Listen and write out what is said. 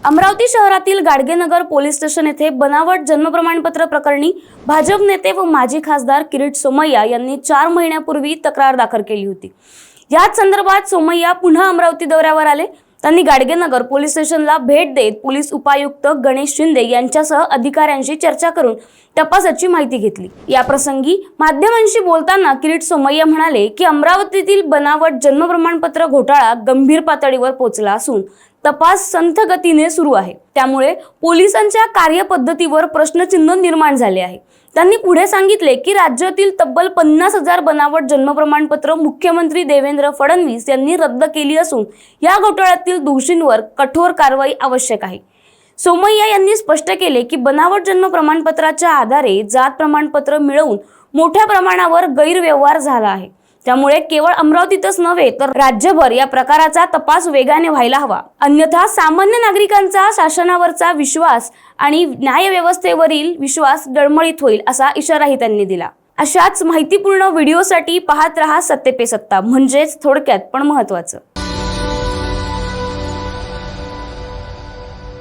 अमरावती शहरातील Gadgenagar police station येथे बनावट जन्म प्रमाणपत्र प्रकरणी भाजप नेते व माजी खासदार किरीट सोमय्या यांनी 4 महिन्यापूर्वी तक्रार दाखल केली होती। याच संदर्भात सोमय्या पुन्हा अमरावती दौऱ्यावर आले। त्यांनी गाडगेनगर पोलीस स्टेशनला भेट देत पोलीस उपायुक्त गणेश शिंदे यांच्यासह अधिकाऱ्यांशी चर्चा करून तपासाची माहिती घेतली। या प्रसंगी माध्यमांशी बोलताना किरीट सोमय्या म्हणाले की अमरावतीतील बनावट जन्म प्रमाणपत्र घोटाळा गंभीर पातळीवर पोहोचला असून तपास संथ गतीने सुरू आहे। त्यामुळे पोलिसांच्या कार्यपद्धतीवर प्रश्नचिन्ह निर्माण झाले आहे। त्यांनी पुढे सांगितले की राज्यातील तब्बल 50,000 बनावट जन्म प्रमाणपत्र मुख्यमंत्री देवेंद्र फडणवीस यांनी रद्द केली असून या घोटाळ्यातील दोषींवर कठोर कारवाई आवश्यक आहे। सोमय्या यांनी स्पष्ट केले की बनावट जन्म प्रमाणपत्राच्या आधारे जात प्रमाणपत्र मिळवून मोठ्या प्रमाणावर गैरव्यवहार झाला आहे। त्यामुळे केवळ अमरावतीतच नव्हे तर राज्यभर या प्रकाराचा तपास वेगाने व्हायला हवा, अन्यथा सामान्य नागरिकांचा शासनावरचा विश्वास आणि न्यायव्यवस्थेवरील विश्वास डळमळीत होईल असा इशाराही त्यांनी दिला। अशाच माहितीपूर्ण व्हिडिओसाठी पाहत रहा सत्ते पे सत्ता, म्हणजेच थोडक्यात पण महत्त्वाचं।